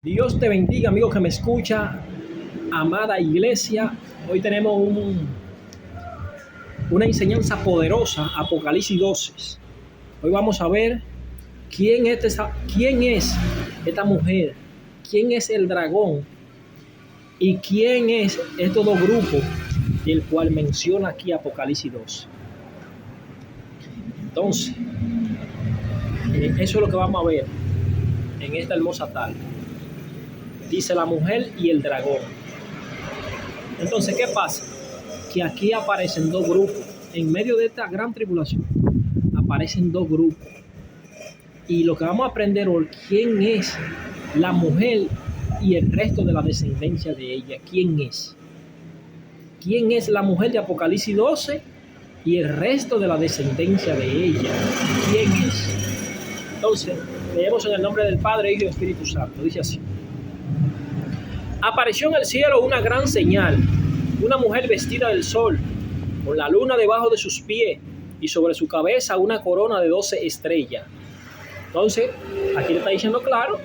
Dios te bendiga, amigo que me escucha, amada iglesia. Hoy tenemos una enseñanza poderosa, Apocalipsis 12. Hoy vamos a ver quién es esta mujer, quién es el dragón y quién es estos dos grupos, el cual menciona aquí Apocalipsis 12. Entonces, eso es lo que vamos a ver en esta hermosa tarde. Dice la mujer y el dragón. Entonces, ¿qué pasa? Que aquí aparecen dos grupos. En medio de esta gran tribulación, aparecen dos grupos. Y lo que vamos a aprender hoy, ¿quién es la mujer y el resto de la descendencia de ella? ¿Quién es? ¿Quién es la mujer de Apocalipsis 12 y el resto de la descendencia de ella? ¿Quién es? Entonces, leemos en el nombre del Padre, Hijo y Espíritu Santo. Dice así. Apareció en el cielo una gran señal, una mujer vestida del sol, con la luna debajo de sus pies y sobre su cabeza una corona de 12 estrellas. Entonces, aquí le está diciendo claro,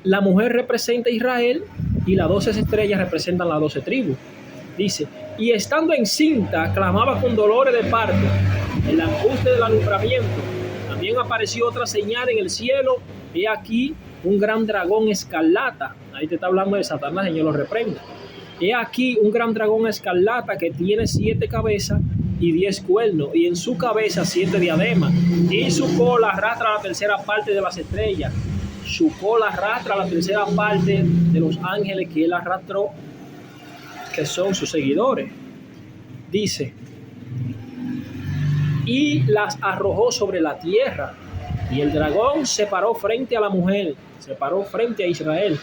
la mujer representa a Israel y las 12 estrellas representan las 12 tribus. Dice, y estando encinta, clamaba con dolores de parto, en la angustia del alumbramiento. También apareció otra señal en el cielo, he aquí un gran dragón escarlata. Ahí te está hablando de Satanás, Señor lo reprenda. He aquí un gran dragón escarlata que tiene 7 cabezas y 10 cuernos, y en su cabeza 7 diademas, y su cola arrastra la tercera parte de las estrellas. Su cola arrastra la tercera parte de los ángeles que él arrastró, que son sus seguidores. Dice, y las arrojó sobre la tierra, y el dragón se paró frente a la mujer, se paró frente a Israel,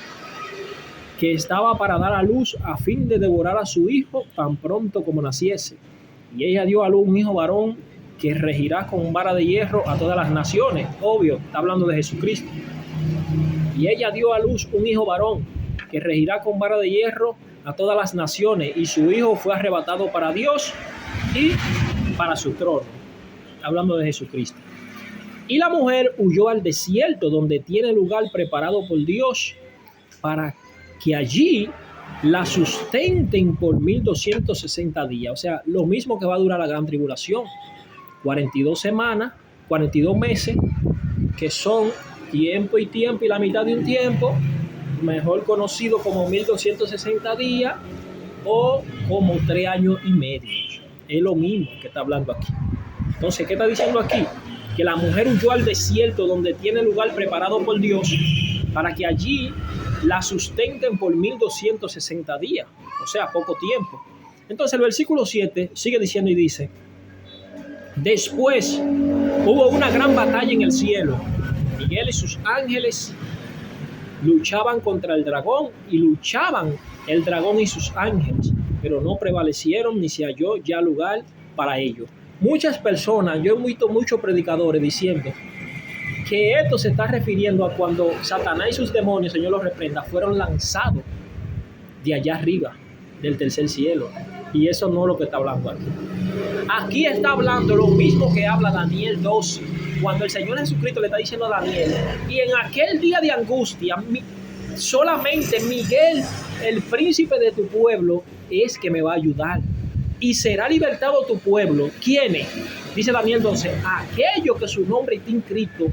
que estaba para dar a luz a fin de devorar a su hijo tan pronto como naciese. Y ella dio a luz un hijo varón que regirá con vara de hierro a todas las naciones. Obvio, está hablando de Jesucristo. Y ella dio a luz un hijo varón que regirá con vara de hierro a todas las naciones. Y su hijo fue arrebatado para Dios y para su trono. Hablando de Jesucristo. Y la mujer huyó al desierto, donde tiene lugar preparado por Dios para que allí la sustenten por 1260 días. O sea, lo mismo que va a durar la gran tribulación. 42 semanas, 42 meses, que son tiempo y tiempo y la mitad de un tiempo, mejor conocido como 1260 días o como 3 años y medio. Es lo mismo que está hablando aquí. Entonces, ¿qué está diciendo aquí? Que la mujer huyó al desierto donde tiene lugar preparado por Dios para que allí la sustenten por 1260 días, o sea, poco tiempo. Entonces el versículo 7 sigue diciendo y dice, después hubo una gran batalla en el cielo. Miguel y sus ángeles luchaban contra el dragón y luchaban el dragón y sus ángeles, pero no prevalecieron ni se halló ya lugar para ellos. Muchas personas, yo he visto muchos predicadores diciendo que esto se está refiriendo a cuando Satanás y sus demonios, Señor los reprenda, fueron lanzados de allá arriba, del tercer cielo. Y eso no es lo que está hablando aquí. Aquí está hablando lo mismo que habla Daniel 12, cuando el Señor Jesucristo le está diciendo a Daniel, y en aquel día de angustia, solamente Miguel, el príncipe de tu pueblo, es que me va a ayudar. Y será libertado tu pueblo. ¿Quiénes? Dice Daniel 12, aquellos que su nombre está inscrito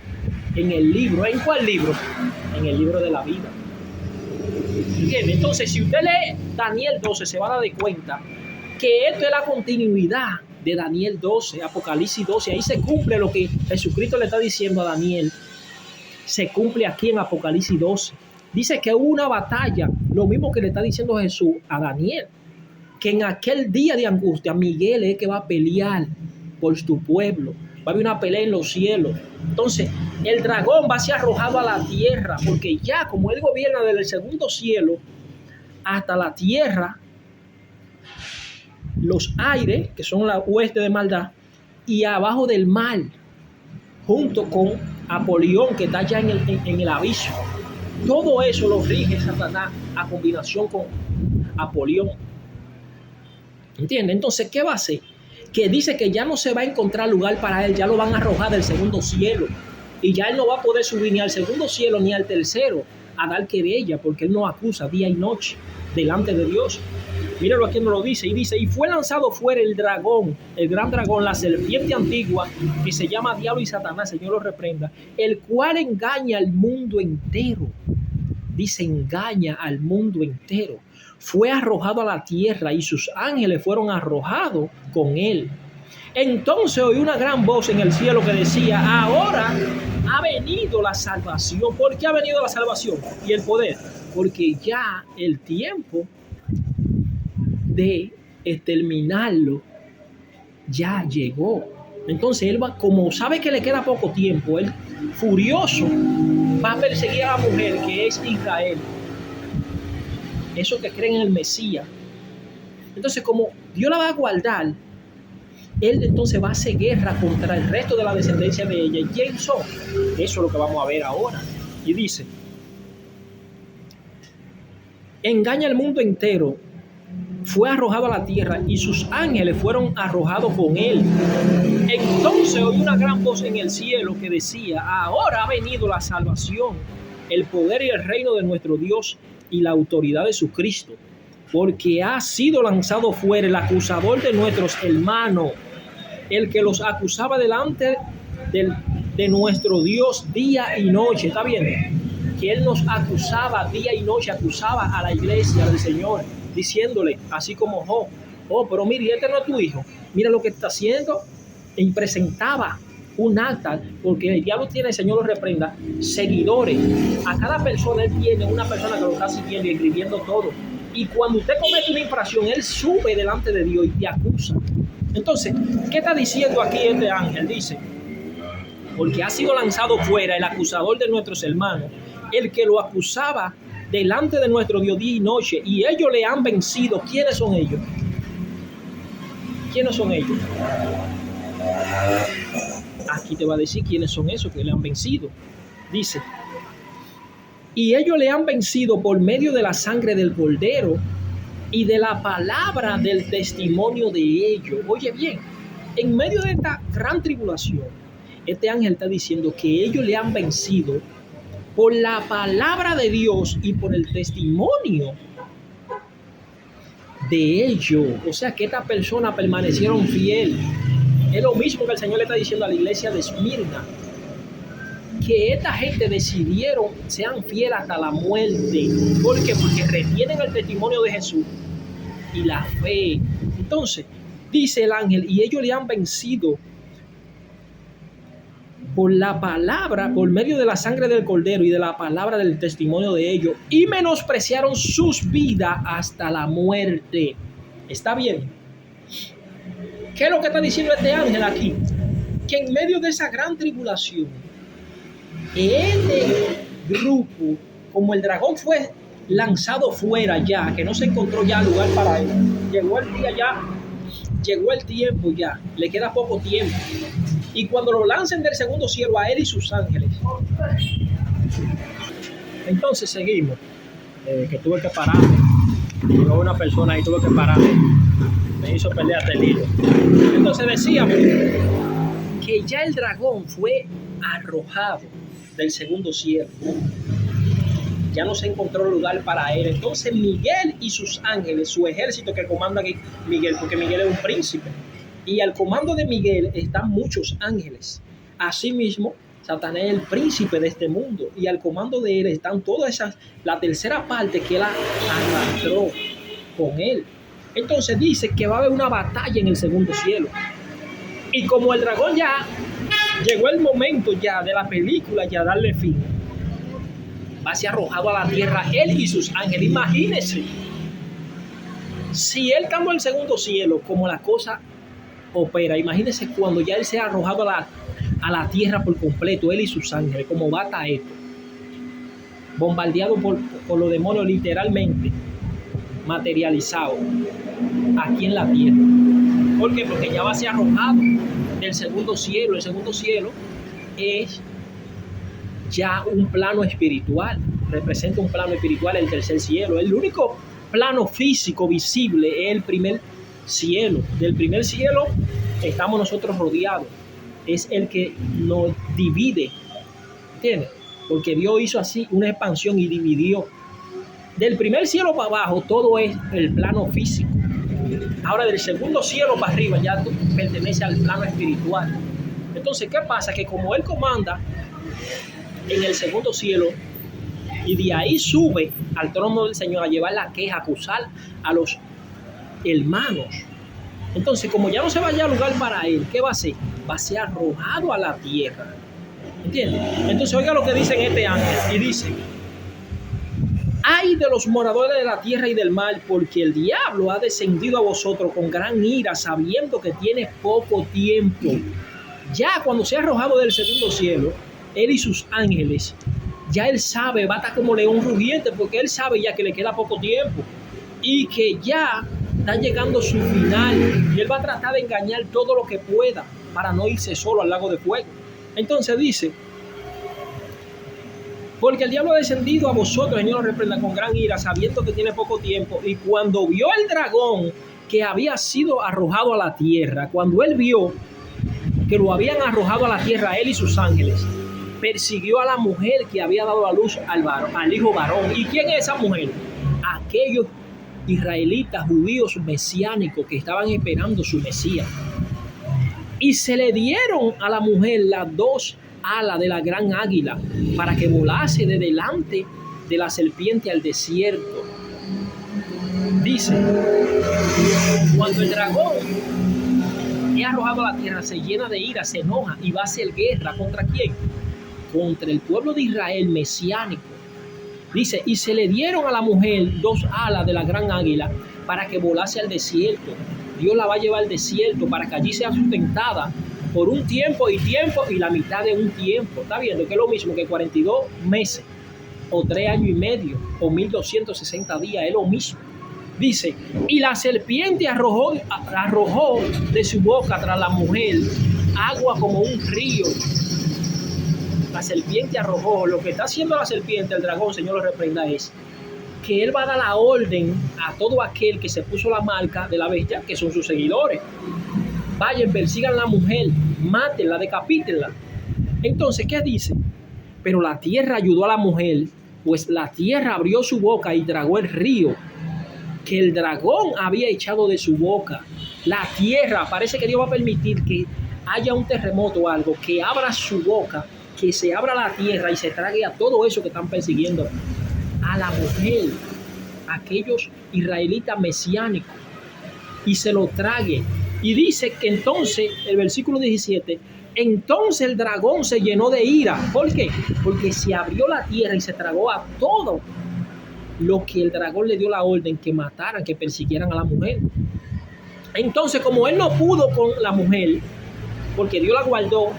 en el libro. ¿En cuál libro? En el libro de la vida. Bien, entonces si usted lee Daniel 12 se va a dar de cuenta que esto es la continuidad de Daniel 12, Apocalipsis 12. Ahí se cumple lo que Jesucristo le está diciendo a Daniel. Se cumple aquí en Apocalipsis 12. Dice que hubo una batalla, lo mismo que le está diciendo Jesús a Daniel, que en aquel día de angustia Miguel es que va a pelear por tu pueblo. Va a haber una pelea en los cielos. Entonces, el dragón va a ser arrojado a la tierra, porque ya como él gobierna desde el segundo cielo hasta la tierra, los aires, que son la hueste de maldad, y abajo del mar, junto con Apolión, que está allá en el abismo. Todo eso lo rige Satanás a combinación con Apolión. ¿Entiendes? Entonces, ¿qué va a hacer? Que dice que ya no se va a encontrar lugar para él, ya lo van a arrojar del segundo cielo. Y ya él no va a poder subir ni al segundo cielo ni al tercero a dar querella, porque él nos acusa día y noche delante de Dios. Míralo aquí, nos lo dice, y dice, y fue lanzado fuera el dragón, el gran dragón, la serpiente antigua, que se llama Diablo y Satanás, Señor lo reprenda, el cual engaña al mundo entero. Dice, engaña al mundo entero. Fue arrojado a la tierra y sus ángeles fueron arrojados con él. Entonces oí una gran voz en el cielo que decía, ahora ha venido la salvación. ¿Por qué ha venido la salvación y el poder? Porque ya el tiempo de exterminarlo ya llegó. Entonces él va, como sabe que le queda poco tiempo, él furioso va a perseguir a la mujer que es Israel, esos que creen en el Mesías. Entonces, como Dios la va a guardar, él entonces va a hacer guerra contra el resto de la descendencia de ella. ¿Y quién son? Eso es lo que vamos a ver ahora. Y dice, engaña al mundo entero, fue arrojado a la tierra y sus ángeles fueron arrojados con él. Entonces oí una gran voz en el cielo que decía, ahora ha venido la salvación, el poder y el reino de nuestro Dios y la autoridad de su Cristo, porque ha sido lanzado fuera el acusador de nuestros hermanos, el que los acusaba delante de nuestro Dios día y noche. ¿Está bien? Que él nos acusaba día y noche, acusaba a la iglesia del Señor, diciéndole, así como Job, oh, pero mire, este no es tu hijo, mira lo que está haciendo. Y presentaba un acta, porque el diablo tiene, el Señor lo reprenda, seguidores. A cada persona él tiene una persona que lo está siguiendo y escribiendo todo. Y cuando usted comete una infracción, él sube delante de Dios y te acusa. Entonces, ¿qué está diciendo aquí este ángel? Dice, porque ha sido lanzado fuera el acusador de nuestros hermanos, el que lo acusaba delante de nuestro Dios día y noche, y ellos le han vencido. ¿Quiénes son ellos? ¿Quiénes son ellos? Aquí te va a decir quiénes son esos que le han vencido. Dice, y ellos le han vencido por medio de la sangre del Cordero y de la palabra del testimonio de ellos. Oye bien, en medio de esta gran tribulación, este ángel está diciendo que ellos le han vencido por la palabra de Dios y por el testimonio de ellos. O sea que estas personas permanecieron fieles. Es lo mismo que el Señor le está diciendo a la iglesia de Esmirna, que esta gente decidieron sean fieles hasta la muerte. ¿Por qué? Porque retienen el testimonio de Jesús y la fe. Entonces, dice el ángel, y ellos le han vencido por la palabra, por medio de la sangre del Cordero y de la palabra del testimonio de ellos, y menospreciaron sus vidas hasta la muerte. ¿Está bien? ¿Qué es lo que está diciendo este ángel aquí? Que en medio de esa gran tribulación, este grupo, como el dragón fue lanzado fuera ya, que no se encontró ya lugar para él, llegó el día ya, llegó el tiempo ya, le queda poco tiempo. Y cuando lo lancen del segundo cielo a él y sus ángeles. Entonces seguimos, que tuve que parar. Llegó una persona y tuve que parar. Me hizo perder hasta el hilo. Entonces decíamos que ya el dragón fue arrojado del segundo cielo. Ya no se encontró lugar para él. Entonces Miguel y sus ángeles, su ejército que comanda aquí Miguel, porque Miguel es un príncipe, y al comando de Miguel están muchos ángeles. Asimismo, Satanás es el príncipe de este mundo, y al comando de él están todas esas, la tercera parte que él arrastró con él. Entonces dice que va a haber una batalla en el segundo cielo. Y como el dragón ya llegó el momento ya de la película ya darle fin, va a ser arrojado a la tierra él y sus ángeles. Imagínense, si él estando en el segundo cielo, como la cosa opera, imagínense cuando ya él sea arrojado a la tierra por completo, él y sus ángeles, como va a estar esto, bombardeado por los demonios, literalmente materializado aquí en la tierra. ¿Por qué? Porque ya va a ser arrojado del segundo cielo. El segundo cielo es ya un plano espiritual, representa un plano espiritual. El tercer cielo, el único plano físico visible es el primer cielo. Del primer cielo estamos nosotros rodeados, es el que nos divide ¿Entiendes? Porque Dios hizo así una expansión y dividió. Del primer cielo para abajo todo es el plano físico. Ahora del segundo cielo para arriba ya pertenece al plano espiritual. Entonces, ¿qué pasa? Que como Él comanda en el segundo cielo y de ahí sube al trono del Señor a llevar la queja, a acusar a los hermanos. Entonces, como ya no se vaya a lugar para Él, ¿qué va a hacer? Va a ser arrojado a la tierra. ¿Entiendes? Entonces, oiga lo que dice en este ángel. Y dice: ay de los moradores de la tierra y del mar, porque el diablo ha descendido a vosotros con gran ira, sabiendo que tiene poco tiempo. Ya cuando sea arrojado del segundo cielo, él y sus ángeles, ya él sabe, va a estar como león rugiente, porque él sabe ya que le queda poco tiempo y que ya está llegando su final, y él va a tratar de engañar todo lo que pueda para no irse solo al lago de fuego. Entonces dice: porque el diablo ha descendido a vosotros, el Señor lo reprenda, con gran ira, sabiendo que tiene poco tiempo. Y cuando vio el dragón que había sido arrojado a la tierra, cuando él vio que lo habían arrojado a la tierra, él y sus ángeles, persiguió a la mujer que había dado a luz al hijo varón. ¿Y quién es esa mujer? Aquellos israelitas judíos mesiánicos que estaban esperando su Mesías. Y se le dieron a la mujer las dos alas de la gran águila para que volase de delante de la serpiente al desierto. Dice: cuando el dragón es arrojado a la tierra, se llena de ira, se enoja y va a hacer guerra. ¿Contra quién? Contra el pueblo de Israel mesiánico. Dice: y se le dieron a la mujer dos alas de la gran águila para que volase al desierto. Dios la va a llevar al desierto para que allí sea sustentada por un tiempo y la mitad de un tiempo. Está viendo que es lo mismo que 42 meses o 3 años y medio o 1260 días, es lo mismo. Dice: y la serpiente arrojó de su boca tras la mujer agua como un río. La serpiente arrojó. Lo que está haciendo la serpiente, el dragón, Señor lo reprenda, es que él va a dar la orden a todo aquel que se puso la marca de la bestia, que son sus seguidores. Vayan, persigan a la mujer, mátenla, decapítenla. Entonces, ¿qué dice? Pero la tierra ayudó a la mujer, pues la tierra abrió su boca y tragó el río que el dragón había echado de su boca. La tierra, parece que Dios va a permitir que haya un terremoto o algo, que abra su boca, que se abra la tierra y se trague a todo eso que están persiguiendo a la mujer, aquellos israelitas mesiánicos, y se lo trague. Y dice que entonces, el versículo 17, entonces el dragón se llenó de ira. ¿Por qué? Porque se abrió la tierra y se tragó a todo lo que el dragón le dio la orden que mataran, que persiguieran a la mujer. Entonces, como él no pudo con la mujer, porque Dios la guardó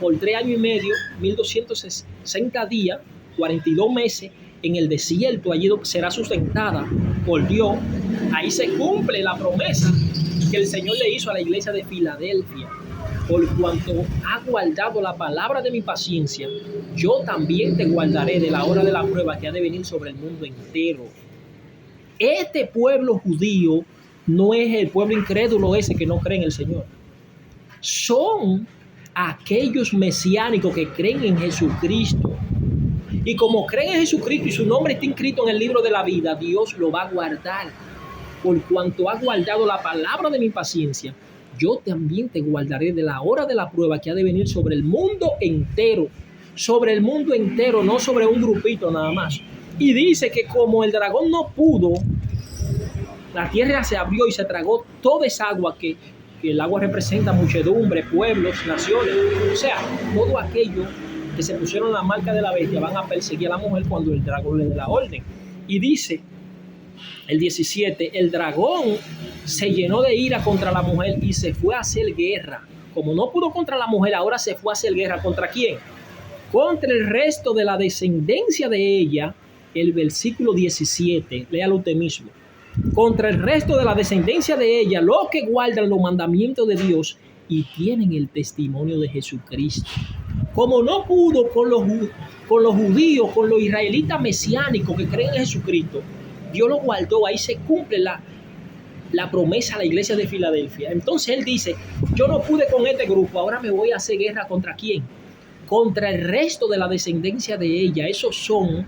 por 3 años y medio, 1260 días, 42 meses, en el desierto, allí será sustentada por Dios. Ahí se cumple la promesa que el Señor le hizo a la iglesia de Filadelfia: por cuanto ha guardado la palabra de mi paciencia, yo también te guardaré de la hora de la prueba que ha de venir sobre el mundo entero. Este pueblo judío no es el pueblo incrédulo ese que no cree en el Señor. Son aquellos mesiánicos que creen en Jesucristo. Y como creen en Jesucristo y su nombre está inscrito en el libro de la vida, Dios lo va a guardar. Por cuanto ha guardado la palabra de mi paciencia, yo también te guardaré de la hora de la prueba que ha de venir sobre el mundo entero. Sobre el mundo entero, no sobre un grupito nada más. Y dice que como el dragón no pudo, la tierra se abrió y se tragó toda esa agua que el agua representa muchedumbre, pueblos, naciones. O sea, todo aquello que se pusieron la marca de la bestia van a perseguir a la mujer cuando el dragón le dé la orden. Y dice el 17, el dragón se llenó de ira contra la mujer y se fue a hacer guerra. Como no pudo contra la mujer, ahora se fue a hacer guerra. ¿Contra quién? Contra el resto de la descendencia de ella. El versículo 17, léalo usted mismo. Contra el resto de la descendencia de ella, los que guardan los mandamientos de Dios y tienen el testimonio de Jesucristo. Como no pudo con los judíos, con los israelitas mesiánicos que creen en Jesucristo, Dios lo guardó. Ahí se cumple la promesa a la iglesia de Filadelfia. Entonces él dice: yo no pude con este grupo, ahora me voy a hacer guerra. ¿Contra quién? contra el resto de la descendencia de ella. Esos son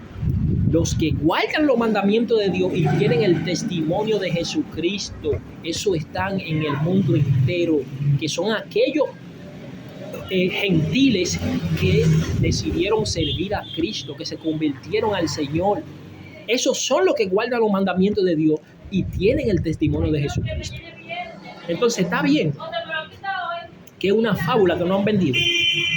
los que guardan los mandamientos de Dios y tienen el testimonio de Jesucristo. Eso están en el mundo entero, que son aquellos gentiles que decidieron servir a Cristo, que se convirtieron al Señor. Esos son los que guardan los mandamientos de Dios y tienen el testimonio de Jesucristo. Entonces está bien que es una fábula que no han vendido,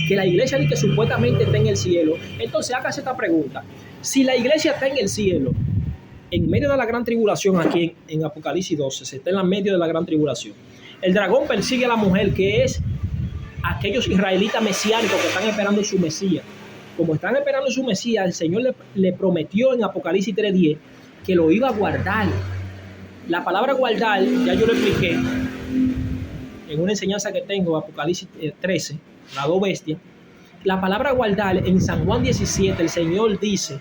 que la iglesia dice que supuestamente está en el cielo. Entonces hágase esta pregunta: si la iglesia está en el cielo, en medio de la gran tribulación, aquí en Apocalipsis 12, se está en medio de la gran tribulación, el dragón persigue a la mujer, que es aquellos israelitas mesiánicos que están esperando su Mesías. Como están esperando su Mesías, el Señor le prometió en Apocalipsis 3:10 que lo iba a guardar. La palabra guardar, ya yo lo expliqué en una enseñanza que tengo, Apocalipsis 13, las dos bestias. La palabra guardar en San Juan 17, el Señor dice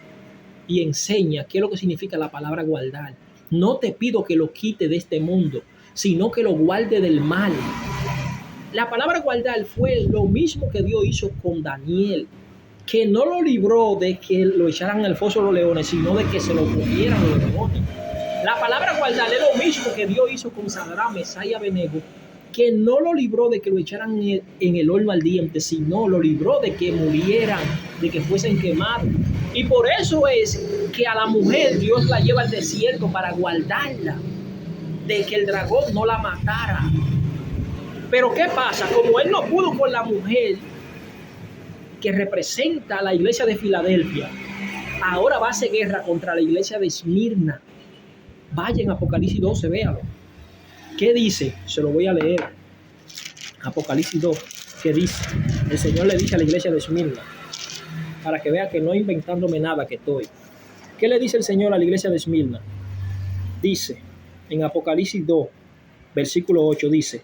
y enseña qué es lo que significa la palabra guardar. No te pido que lo quite de este mundo, sino que lo guarde del mal. La palabra guardar fue lo mismo que Dios hizo con Daniel, que no lo libró de que lo echaran al foso de los leones, sino de que se lo comieran los leones. La palabra guardar es lo mismo que Dios hizo con Sadrach, Mesach y Abednego, que no lo libró de que lo echaran en el horno ardiente, sino lo libró de que murieran, de que fuesen quemados. Y por eso es que a la mujer Dios la lleva al desierto para guardarla, de que el dragón no la matara. Pero ¿qué pasa? Como él no pudo con la mujer que representa a la iglesia de Filadelfia, ahora va a hacer guerra contra la iglesia de Esmirna. Vayan a Apocalipsis 12, véalo. ¿Qué dice? Se lo voy a leer. Apocalipsis 2, ¿qué dice? El Señor le dice a la iglesia de Esmirna, para que vea que no inventándome nada que estoy. ¿Qué le dice el Señor a la iglesia de Esmirna? Dice, en Apocalipsis 2, versículo 8, dice: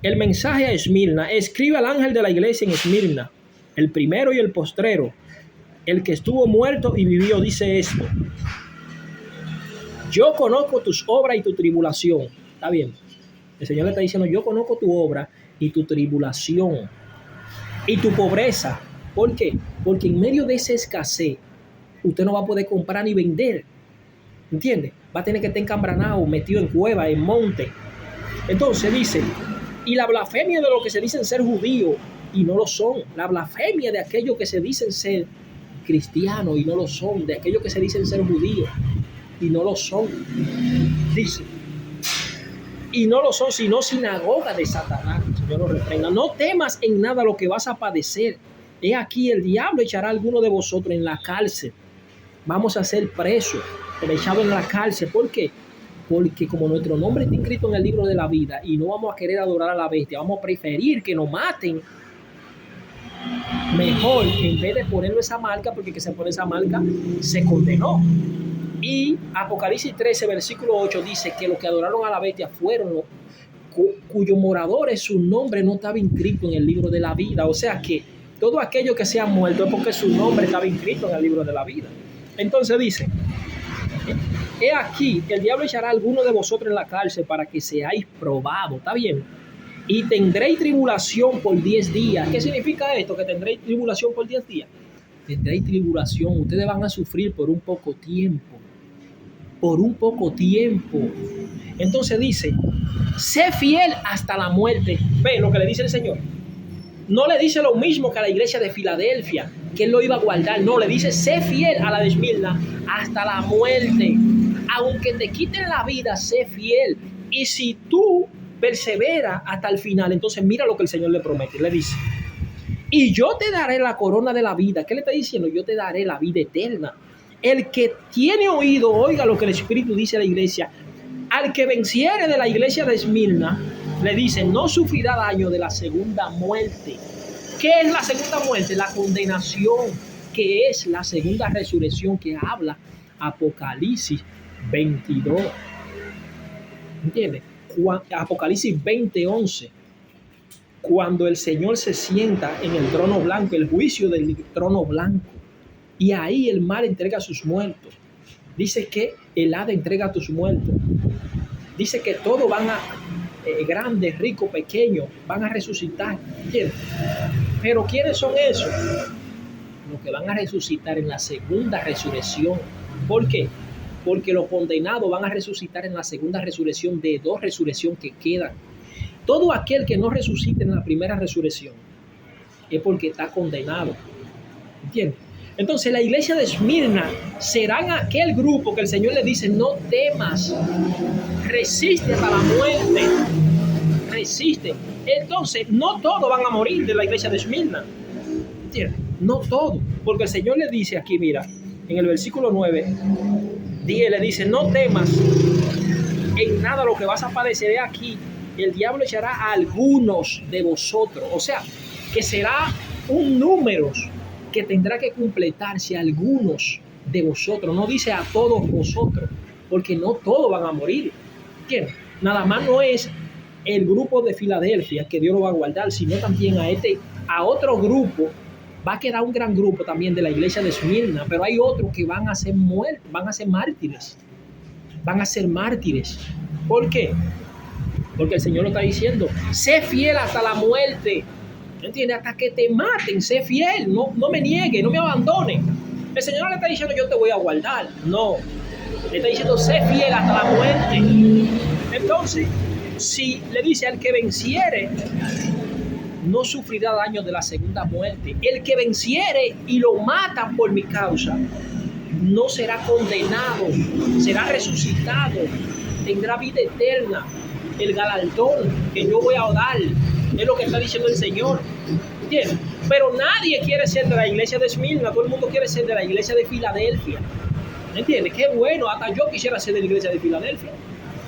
el mensaje a Esmirna: escribe al ángel de la iglesia en Esmirna, el primero y el postrero, el que estuvo muerto y vivió, dice esto: yo conozco tus obras y tu tribulación. Está bien. El Señor le está diciendo: yo conozco tu obra y tu tribulación y tu pobreza. ¿Por qué? Porque en medio de esa escasez, usted no va a poder comprar ni vender. ¿Entiende? Va a tener que estar encambranado, metido en cueva, en monte. Entonces dice: y la blasfemia de los que se dicen ser judíos y no lo son. La blasfemia de aquellos que se dicen ser cristianos y no lo son. De aquellos que se dicen ser judíos y no lo son. Dice: y no lo son, sino sinagoga de Satanás. El Señor lo reprenda. No temas en nada lo que vas a padecer. He aquí, el diablo echará a alguno de vosotros en la cárcel. Vamos a ser presos, pero echados en la cárcel. ¿Por qué? Porque como nuestro nombre está inscrito en el libro de la vida y no vamos a querer adorar a la bestia, vamos a preferir que nos maten mejor en vez de ponerle esa marca, porque que se pone esa marca se condenó. Y Apocalipsis 13, versículo 8 dice que los que adoraron a la bestia fueron los cuyos moradores, su nombre no estaba inscrito en el libro de la vida. O sea que todo aquello que se ha muerto es porque su nombre estaba inscrito en el libro de la vida. Entonces dice: he aquí, el diablo echará a alguno de vosotros en la cárcel para que seáis probados. ¿Está bien? Y tendréis tribulación por 10 días. ¿Qué significa esto? Que tendréis tribulación por 10 días. Tendréis tribulación. Ustedes van a sufrir por un poco tiempo. Por un poco tiempo. Entonces dice: sé fiel hasta la muerte. ¿Ve lo que le dice el Señor? No le dice lo mismo que a la iglesia de Filadelfia, que él lo iba a guardar. No, le dice: sé fiel a la de Esmirna hasta la muerte. Aunque te quiten la vida, sé fiel. Y si tú perseveras hasta el final, entonces mira lo que el Señor le promete. Le dice: y yo te daré la corona de la vida. ¿Qué le está diciendo? Yo te daré la vida eterna. El que tiene oído, oiga lo que el Espíritu dice a la iglesia. Al que venciere de la iglesia de Esmirna, le dice: no sufrirá daño de la segunda muerte. ¿Qué es la segunda muerte? La condenación, que es la segunda resurrección que habla Apocalipsis 22. ¿Entiendes? Apocalipsis 20:11. Cuando el Señor se sienta en el trono blanco, el juicio del trono blanco, y ahí el mar entrega a sus muertos. Dice que el Hades entrega a tus muertos. Dice que todos van a, grandes, ricos, pequeños, van a resucitar. ¿Entiendes? Pero ¿quiénes son esos? Los que van a resucitar en la segunda resurrección. ¿Por qué? Porque los condenados van a resucitar en la segunda resurrección de dos resurrecciones que quedan. Todo aquel que no resucite en la primera resurrección es porque está condenado. ¿Entiendes? Entonces la iglesia de Esmirna serán aquel grupo que el Señor le dice: no temas, resiste hasta la muerte, resiste. Entonces no todos van a morir de la iglesia de Esmirna. ¿Entiendes? No todos, porque el Señor le dice aquí, mira, en el versículo 9, le dice: no temas en nada lo que vas a padecer aquí. El diablo echará a algunos de vosotros. O sea, que será un número que tendrá que completarse, algunos de vosotros. No dice a todos vosotros, porque no todos van a morir. ¿Entiendes? Nada más no es el grupo de Filadelfia que Dios lo va a guardar, sino también a otro grupo. Va a quedar un gran grupo también de la iglesia de Esmirna, pero hay otros que van a ser muertos, van a ser mártires. Van a ser mártires. ¿Por qué? Porque el Señor lo está diciendo: sé fiel hasta la muerte. ¿Entiendes? Hasta que te maten, sé fiel. No me niegues, no me abandones. El Señor no le está diciendo: yo te voy a guardar. No. Le está diciendo: sé fiel hasta la muerte. Entonces, si le dice: al que venciere, no sufrirá daño de la segunda muerte. El que venciere y lo matan por mi causa, no será condenado, será resucitado, tendrá vida eterna. El galardón que yo voy a dar es lo que está diciendo el Señor. ¿Entiendes? Pero nadie quiere ser de la iglesia de Esmirna, todo el mundo quiere ser de la iglesia de Filadelfia. ¿Entiendes? Qué bueno, hasta yo quisiera ser de la iglesia de Filadelfia.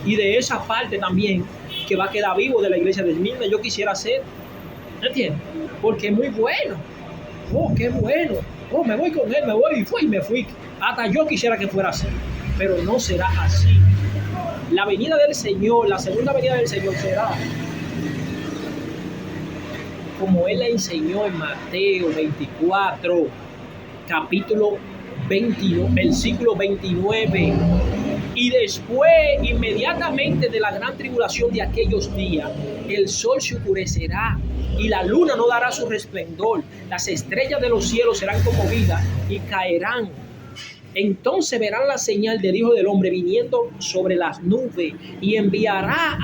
Y de esa parte también, que va a quedar vivo de la iglesia de Esmirna, yo quisiera ser. ¿Entiendes? Porque es muy bueno. Oh, qué bueno. Oh, me voy con él, me fui. Hasta yo quisiera que fuera así. Pero no será así. La venida del Señor, la segunda venida del Señor será como Él le enseñó en Mateo 24, capítulo 21, versículo 29. Y después, inmediatamente de la gran tribulación de aquellos días, el sol se oscurecerá y la luna no dará su resplandor. Las estrellas de los cielos serán conmovidas y caerán. Entonces verán la señal del Hijo del Hombre viniendo sobre las nubes, y enviará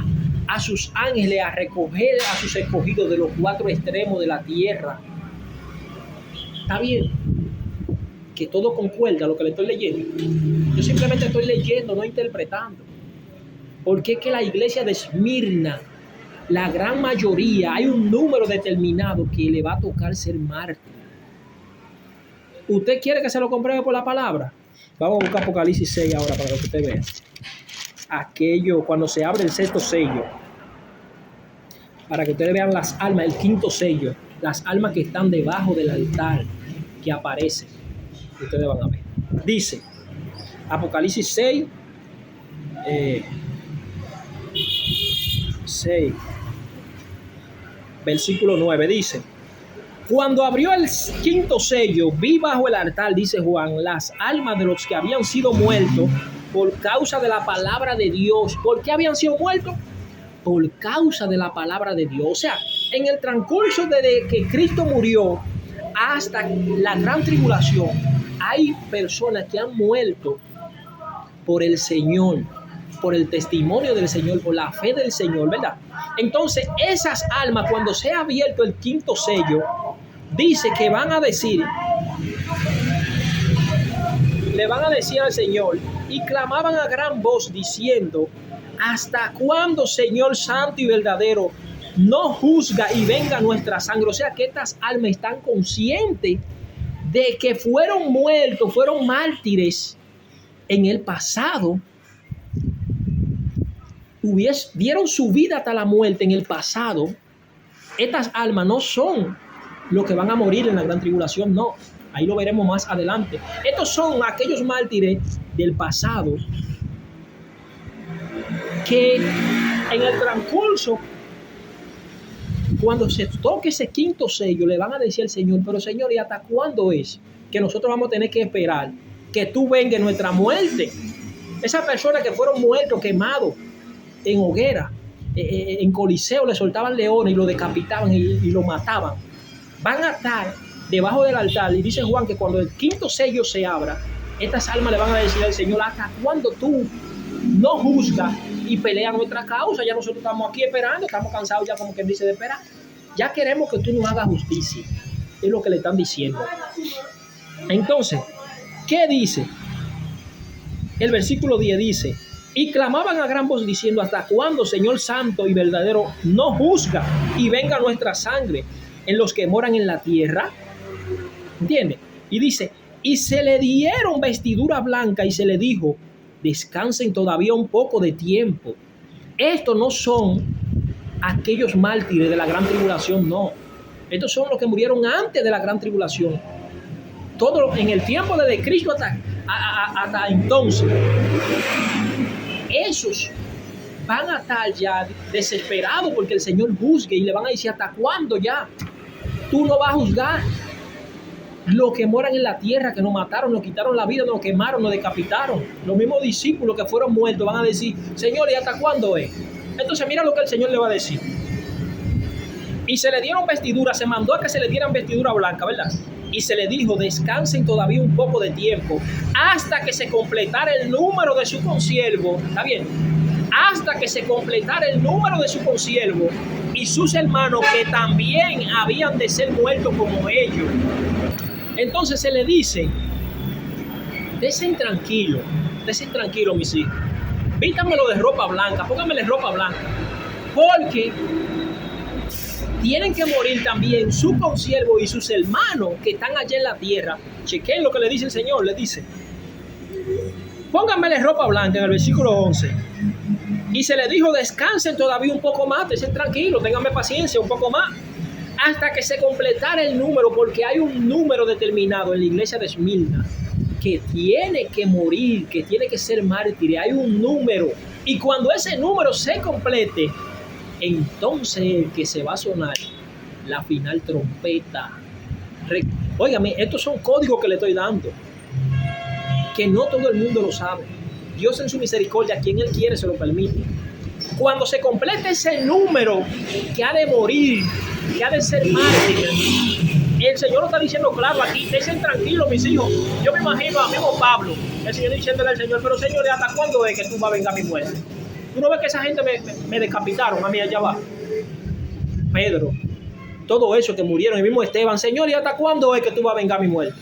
a sus ángeles a recoger a sus escogidos de los cuatro extremos de la tierra. ¿Está bien? Que todo concuerda lo que le estoy leyendo. Yo simplemente estoy leyendo, no interpretando. Porque es que la iglesia de Esmirna, la gran mayoría, hay un número determinado que le va a tocar ser mártir. ¿Usted quiere que se lo compruebe por la palabra? Vamos a buscar Apocalipsis 6 ahora para que usted vea. Aquello, cuando se abre el sexto sello, para que ustedes vean las almas, el quinto sello, las almas que están debajo del altar, que aparecen. Ustedes van a ver. Dice, Apocalipsis 6, 6, versículo 9, dice: cuando abrió el quinto sello, vi bajo el altar, dice Juan, las almas de los que habían sido muertos por causa de la palabra de Dios. ¿Por qué habían sido muertos? Por causa de la palabra de Dios. O sea, en el transcurso desde que Cristo murió hasta la gran tribulación, hay personas que han muerto por el Señor, por el testimonio del Señor, por la fe del Señor, ¿verdad? Entonces, esas almas, cuando se ha abierto el quinto sello, dice que van a decir, le van a decir al Señor, y clamaban a gran voz diciendo: ¿hasta cuándo, Señor santo y verdadero, no juzga y venga nuestra sangre? O sea, que estas almas están conscientes de que fueron muertos, fueron mártires en el pasado, dieron su vida hasta la muerte en el pasado. Estas almas no son los que van a morir en la gran tribulación, no. Ahí lo veremos más adelante. Estos son aquellos mártires del pasado que en el transcurso, cuando se toque ese quinto sello, le van a decir al Señor: pero Señor, ¿y hasta cuándo es que nosotros vamos a tener que esperar que tú vengas nuestra muerte? Esas personas que fueron muertos, quemados en hoguera, en Coliseo, le soltaban leones y lo decapitaban y lo mataban. van a estar debajo del altar. Y dice Juan que cuando el quinto sello se abra, estas almas le van a decir al Señor: ¿hasta cuándo tú no juzgas y peleas nuestra causa? Ya nosotros estamos aquí esperando, estamos cansados ya, como quien dice, de esperar. Ya queremos que tú nos hagas justicia. Es lo que le están diciendo. Entonces, ¿qué dice? El versículo 10 dice: y clamaban a gran voz diciendo: ¿hasta cuándo, Señor santo y verdadero, no juzga y venga nuestra sangre en los que moran en la tierra? ¿Entiende? Y dice: y se le dieron vestidura blanca y se le dijo: descansen todavía un poco de tiempo. Estos no son aquellos mártires de la gran tribulación, no. Estos son los que murieron antes de la gran tribulación. Todo en el tiempo de Cristo hasta entonces. Esos van a estar ya desesperados porque el Señor juzgue, y le van a decir: ¿hasta cuándo ya? Tú no vas a juzgar. Los que moran en la tierra, que nos mataron, nos quitaron la vida, nos quemaron, nos decapitaron. Los mismos discípulos que fueron muertos van a decir: Señor, ¿y hasta cuándo es? Entonces mira lo que el Señor le va a decir. Y se le dieron vestiduras, se mandó a que se le dieran vestidura blanca, ¿verdad? Y se le dijo: descansen todavía un poco de tiempo, hasta que se completara el número de su consiervo. ¿Está bien? Hasta que se completara el número de su consiervo y sus hermanos, que también habían de ser muertos como ellos. Entonces se le dice: desen tranquilo, mis hijos. Vístanmelo de ropa blanca, pónganmele ropa blanca, porque tienen que morir también su consiervo y sus hermanos que están allá en la tierra. Chequen lo que le dice el Señor. Le dice: pónganmele ropa blanca, en el versículo 11. Y se le dijo: descansen todavía un poco más, estén tranquilos, ténganme paciencia un poco más, hasta que se completara el número, porque hay un número determinado en la iglesia de Esmirna que tiene que morir, que tiene que ser mártir. Hay un número, y cuando ese número se complete, entonces que se va a sonar la final trompeta. Óigame, estos son códigos que le estoy dando, que no todo el mundo lo sabe. Dios en su misericordia, a quien Él quiere, se lo permite. Cuando se complete ese número que ha de morir, que ha de ser mártir, el Señor lo está diciendo claro aquí: estén tranquilos, mis hijos. Yo me imagino a mismo Pablo, el Señor diciéndole al Señor: pero Señor, ¿hasta cuándo es que tú vas a vengar mi muerte? ¿Tú no ves que esa gente me decapitaron a mí allá abajo? Pedro, todo eso que murieron, el mismo Esteban: Señor, ¿y hasta cuándo es que tú vas a vengar mi muerte?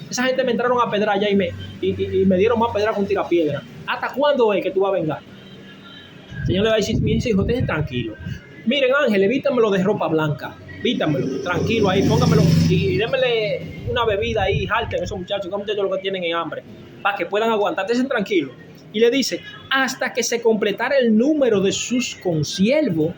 Esa gente me entraron a pedrar allá y me dieron más pedra con tirapiedra. ¿Hasta cuándo es que tú vas a vengar? El Señor le va a decir: mis hijos, estén tranquilos. Miren, ángeles, vítamelo de ropa blanca. Vítamelo, tranquilo ahí, póngamelo y démele una bebida ahí, jalten esos muchachos lo que tienen es hambre, para que puedan aguantar, estén tranquilos. Y le dice: hasta que se completara el número de sus consiervos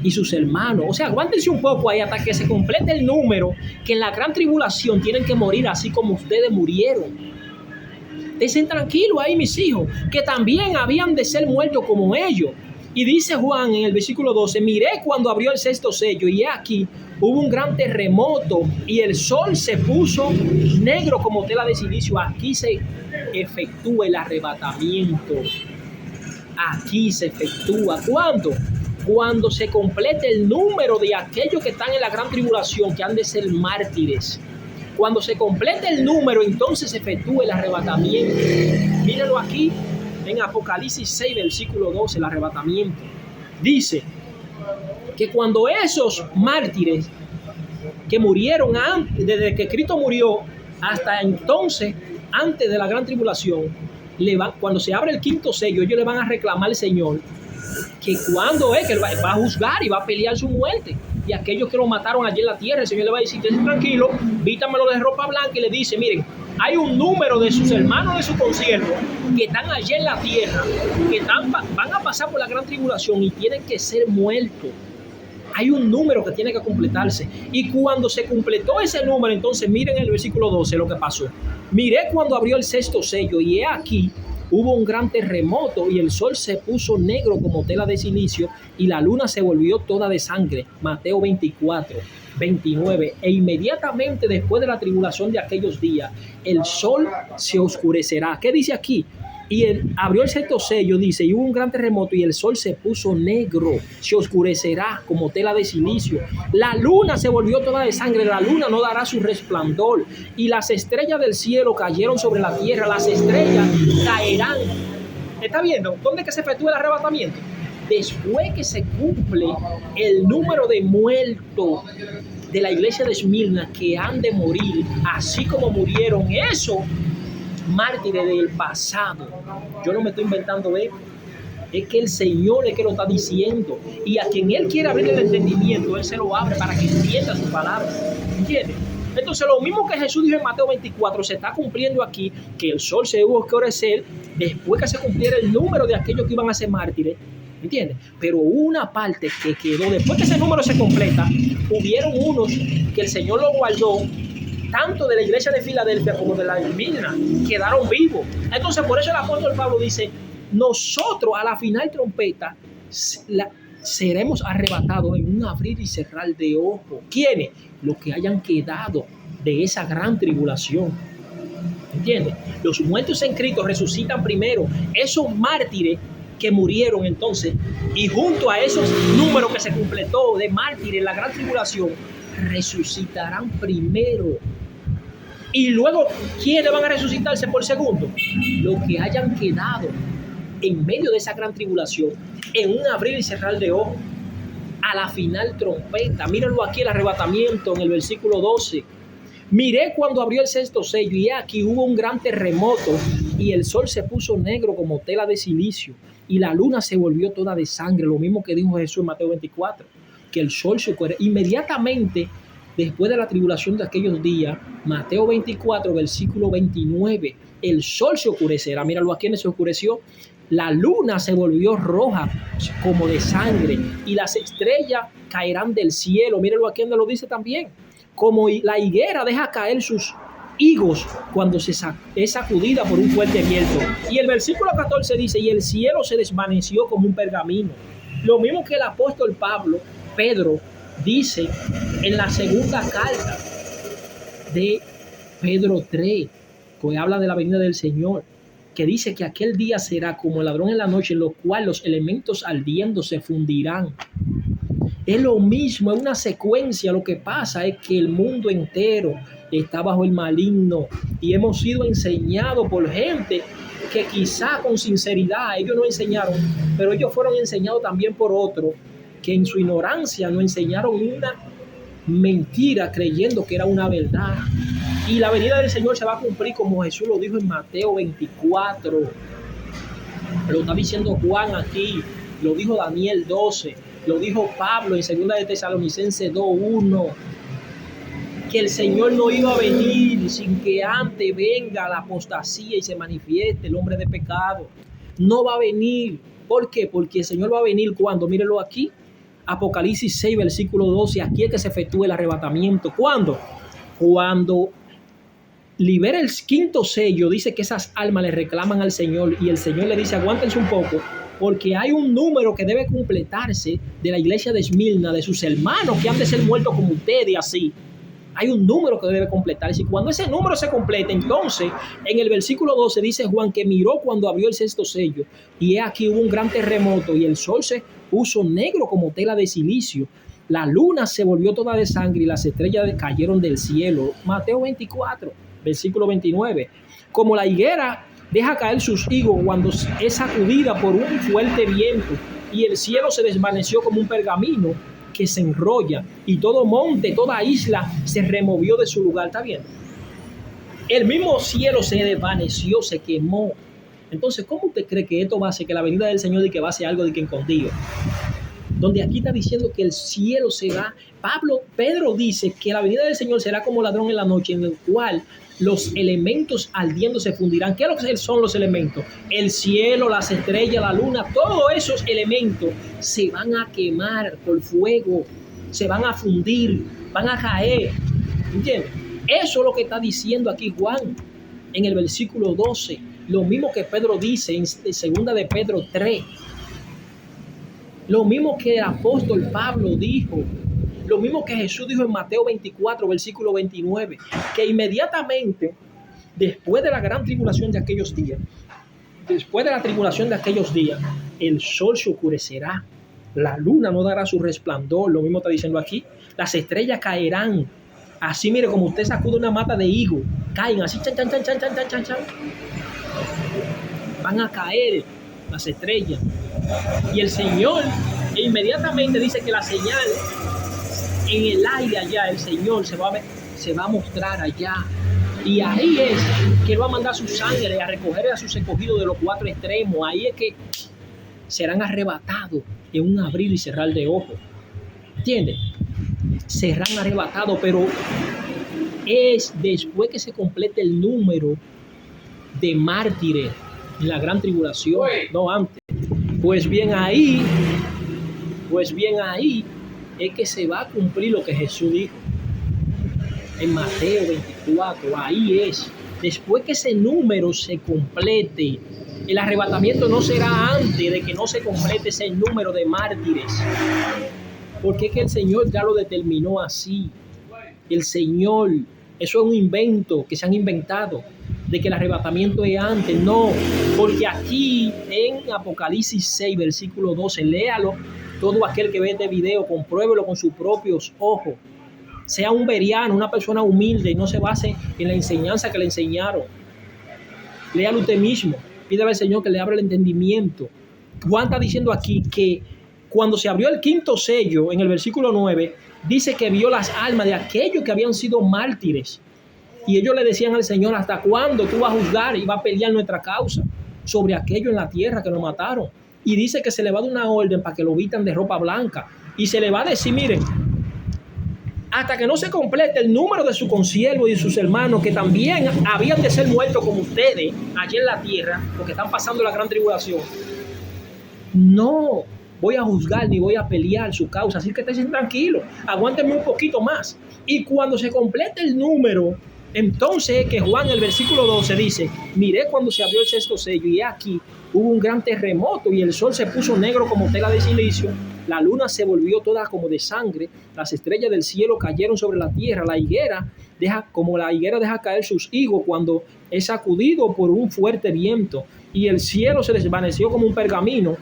y sus hermanos. O sea, aguántense un poco ahí hasta que se complete el número, que en la gran tribulación tienen que morir así como ustedes murieron. Estén tranquilos ahí, mis hijos, que también habían de ser muertos como ellos. Y dice Juan en el versículo 12: miré cuando abrió el sexto sello, y he aquí hubo un gran terremoto, y el sol se puso negro como tela de silicio. Aquí se efectúa el arrebatamiento. Aquí se efectúa. ¿Cuándo? Cuando se complete el número de aquellos que están en la gran tribulación, que han de ser mártires. Cuando se complete el número, entonces se efectúa el arrebatamiento. Mírenlo aquí en Apocalipsis 6, versículo 12, el arrebatamiento. Dice que cuando esos mártires que murieron antes, desde que Cristo murió hasta entonces, antes de la gran tribulación, cuando se abre el quinto sello, ellos le van a reclamar al Señor que cuando es que Él va a juzgar y va a pelear su muerte. Y aquellos que lo mataron allí en la tierra, el Señor le va a decir: tranquilo, vítamelo de ropa blanca. Y le dice: miren, hay un número de sus hermanos, de sus consiervos, que están allí en la tierra, que van a pasar por la gran tribulación y tienen que ser muertos. Hay un número que tiene que completarse. Y cuando se completó ese número, entonces miren el versículo 12 lo que pasó. Miré cuando abrió el sexto sello, y he aquí hubo un gran terremoto, y el sol se puso negro como tela de silicio, y la luna se volvió toda de sangre. Mateo 24, 29. E inmediatamente después de la tribulación de aquellos días, el sol se oscurecerá. ¿Qué dice aquí? Abrió el sexto sello, dice, y hubo un gran terremoto y el sol se puso negro, se oscurecerá como tela de silicio. La luna se volvió toda de sangre, la luna no dará su resplandor. Y las estrellas del cielo cayeron sobre la tierra, las estrellas caerán. ¿Está viendo? ¿Dónde que se efectúa el arrebatamiento? Después que se cumple el número de muertos de la iglesia de Esmirna que han de morir, así como murieron esos mártires del pasado. Yo no me estoy inventando esto. Es que el Señor es que lo está diciendo. Y a quien Él quiere abrir el entendimiento, Él se lo abre para que entienda su palabra. ¿Entiendes? Entonces, lo mismo que Jesús dijo en Mateo 24 se está cumpliendo aquí, que el sol se hubo que oscurecer después que se cumpliera el número de aquellos que iban a ser mártires. ¿Entiendes? Pero una parte que quedó, después que ese número se completa, hubieron unos que el Señor lo guardó, tanto de la iglesia de Filadelfia como de la de Esmirna, quedaron vivos. Entonces, por eso el apóstol Pablo dice, nosotros a la final trompeta seremos arrebatados en un abrir y cerrar de ojos. ¿Quiénes? Los que hayan quedado de esa gran tribulación. ¿Entiendes? Los muertos en Cristo resucitan primero. Esos mártires que murieron entonces, y junto a esos números que se completó de mártires en la gran tribulación, resucitarán primero. Y luego, ¿quiénes van a resucitarse por segundo? Los que hayan quedado en medio de esa gran tribulación, en un abrir y cerrar de ojos, a la final trompeta. Mírenlo aquí, el arrebatamiento en el versículo 12. Miré cuando abrió el sexto sello, y aquí hubo un gran terremoto, y el sol se puso negro como tela de silicio, y la luna se volvió toda de sangre. Lo mismo que dijo Jesús en Mateo 24, que el sol se oscureció. Inmediatamente después de la tribulación de aquellos días, Mateo 24, versículo 29, el sol se oscurecerá. Míralo aquí, se oscureció. La luna se volvió roja como de sangre, y las estrellas caerán del cielo. Míralo aquí donde lo dice también. Como la higuera deja caer sus higos cuando es sacudida por un fuerte viento. Y el versículo 14 dice, y el cielo se desvaneció como un pergamino. Lo mismo que el apóstol Pedro, dice en la segunda carta de Pedro 3, que habla de la venida del Señor, que dice que aquel día será como el ladrón en la noche, en lo cual los elementos ardiendo se fundirán. Es lo mismo, es una secuencia. Lo que pasa es que el mundo entero está bajo el maligno, y hemos sido enseñados por gente que quizá con sinceridad ellos no enseñaron, pero ellos fueron enseñados también por otros que en su ignorancia nos enseñaron una mentira creyendo que era una verdad. Y la venida del Señor se va a cumplir como Jesús lo dijo en Mateo 24. Lo está diciendo Juan aquí, lo dijo Daniel 12, lo dijo Pablo en 2 de Tesalonicenses 2:1, que el Señor no iba a venir sin que antes venga la apostasía y se manifieste el hombre de pecado. No va a venir. ¿Por qué? Porque el Señor va a venir cuando, mírenlo aquí, Apocalipsis 6, versículo 12, aquí es que se efectúa el arrebatamiento. ¿Cuándo? Cuando libera el quinto sello, dice que esas almas le reclaman al Señor, y el Señor le dice, aguántense un poco, porque hay un número que debe completarse de la iglesia de Esmirna, de sus hermanos que han de ser muertos como ustedes, así. Hay un número que debe completarse, y cuando ese número se complete, entonces en el versículo 12 dice Juan que miró cuando abrió el sexto sello, y aquí hubo un gran terremoto, y el sol se puso negro como tela de silicio, la luna se volvió toda de sangre, y las estrellas cayeron del cielo. Mateo 24, versículo 29. Como la higuera deja caer sus higos cuando es sacudida por un fuerte viento, y el cielo se desvaneció como un pergamino que se enrolla, y todo monte, toda isla se removió de su lugar. ¿Está bien? El mismo cielo se desvaneció, se quemó. Entonces, ¿cómo usted cree que esto va a ser, que la venida del Señor, de que va a ser algo de que escondido? Donde aquí está diciendo que el cielo será, Pedro dice que la venida del Señor será como ladrón en la noche, en el cual los elementos ardiendo se fundirán. ¿Qué es lo que son los elementos? El cielo, las estrellas, la luna, todos esos elementos se van a quemar por fuego, se van a fundir, van a caer. ¿Entiendes? Eso es lo que está diciendo aquí Juan en el versículo 12. Lo mismo que Pedro dice en 2 de Pedro 3. Lo mismo que el apóstol Pablo dijo. Lo mismo que Jesús dijo en Mateo 24, versículo 29, que inmediatamente después de la gran tribulación de aquellos días, después de la tribulación de aquellos días, el sol se oscurecerá, la luna no dará su resplandor, lo mismo está diciendo aquí, las estrellas caerán, así mire, como usted sacude una mata de higo, caen así, chan, chan, chan, chan, chan, chan, chan, van a caer las estrellas, y el Señor inmediatamente dice que la señal en el aire allá, el Señor se va a mostrar allá. Y ahí es que Él va a mandar sus ángeles a recoger a sus escogidos de los cuatro extremos. Ahí es que serán arrebatados en un abrir y cerrar de ojos. ¿Entiendes? Serán arrebatados, pero es después que se complete el número de mártires en la gran tribulación, no antes. Pues bien ahí es que se va a cumplir lo que Jesús dijo en Mateo 24, ahí es. Después que ese número se complete, el arrebatamiento no será antes de que no se complete ese número de mártires. Porque es que el Señor ya lo determinó así. El Señor, eso es un invento que se han inventado, de que el arrebatamiento es antes. No, porque aquí en Apocalipsis 6, versículo 12, léalo. Todo aquel que ve este video, compruébelo con sus propios ojos. Sea un beriano, una persona humilde y no se base en la enseñanza que le enseñaron. Léalo usted mismo. Pídale al Señor que le abra el entendimiento. Juan está diciendo aquí que cuando se abrió el quinto sello, en el versículo 9, dice que vio las almas de aquellos que habían sido mártires. Y ellos le decían al Señor, ¿hasta cuándo tú vas a juzgar y vas a pelear nuestra causa sobre aquello en la tierra que nos mataron? Y dice que se le va a dar una orden para que lo vistan de ropa blanca. Y se le va a decir, miren, hasta que no se complete el número de sus consiervos y de sus hermanos, que también habían de ser muertos como ustedes allí en la tierra, porque están pasando la gran tribulación, no voy a juzgar ni voy a pelear su causa. Así que estén tranquilos, aguántenme un poquito más. Y cuando se complete el número, entonces que Juan, el versículo 12 dice, miré cuando se abrió el sexto sello y aquí hubo un gran terremoto y el sol se puso negro como tela de silicio, la luna se volvió toda como de sangre, las estrellas del cielo cayeron sobre la tierra, la higuera deja caer sus higos cuando es sacudido por un fuerte viento, y el cielo se desvaneció como un pergamino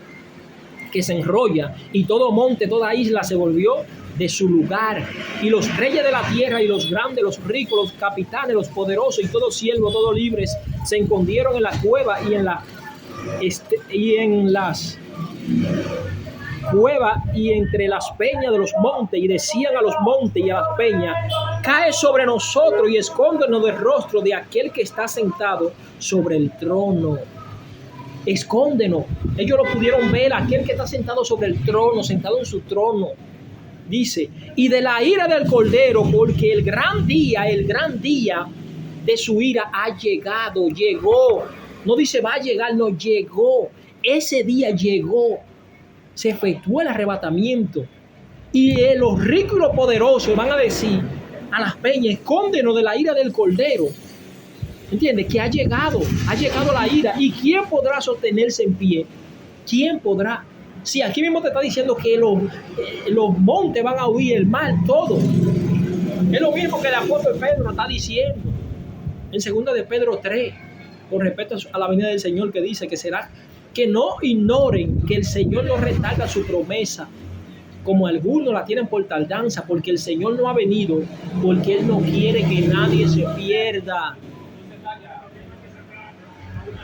que se enrolla, y todo monte, toda isla se volvió de su lugar, y los reyes de la tierra y los grandes, los ricos, los capitanes, los poderosos y todos siervos, todos libres, se escondieron en la cueva y en las cuevas y entre las peñas de los montes, y decían a los montes y a las peñas, cae sobre nosotros y escóndenos del rostro de aquel que está sentado sobre el trono. Escóndenos. Ellos lo pudieron ver, aquel que está sentado sobre el trono, sentado en su trono. Dice, y de la ira del Cordero, porque el gran día de su ira ha llegado, llegó. No dice va a llegar, no, llegó. Ese día llegó. Se efectuó el arrebatamiento. Y los ricos y los poderosos van a decir a las peñas, escóndenos de la ira del Cordero. ¿Entiendes? Que ha llegado la ira. ¿Y quién podrá sostenerse en pie? ¿Quién podrá? Si aquí mismo te está diciendo que los montes van a huir, el mar, todo. Es lo mismo que el apóstol Pedro está diciendo en 2 de Pedro 3, con respecto a la venida del Señor, que dice que será, que no ignoren que el Señor no retarda su promesa, como algunos la tienen por tardanza, porque el Señor no ha venido, porque Él no quiere que nadie se pierda,